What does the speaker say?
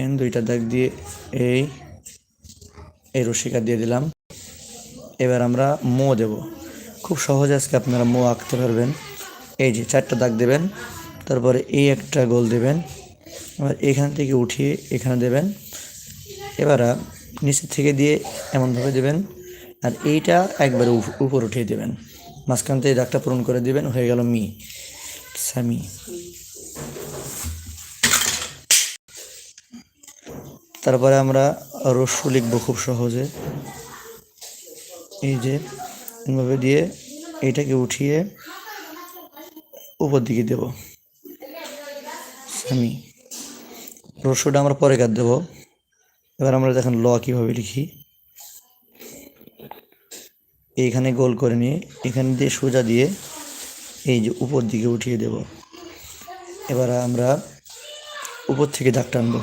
দেখেন দুইটা দাগ দিয়ে এই রশিকা দিয়ে দিলাম। এবার আমরা মো দেব। খুব সহজে আজকে আপনারা মো আঁকতে পারবেন। এই যে 4টা দাগ দেবেন, তারপরে এই একটা গোল দেবেন, আবার এখান থেকে উঠিয়ে এখানে দেবেন। এবার নিচের থেকে দিয়ে এমনভাবে দেবেন, আর এইটা একবারে উপর উঠিয়ে দেবেন। মাঝখান থেকে দাগটা পূরণ করে দিবেন, হয়ে গেল মি সামি। তারপরে আমরা রস্যু লিখবো খুব সহজে। এই যে এভাবে দিয়ে এইটাকে উঠিয়ে উপর দিকে দেব সামি। রস্যুটা আমরা পরে কাট দেবো। এবার আমরা দেখেন ল কীভাবে লিখি। এইখানে গোল করে নিয়ে এখানে দিয়ে সোজা দিয়ে এই যে উপর দিকে উঠিয়ে দেব। এবার আমরা উপর থেকে দাগ টানবো।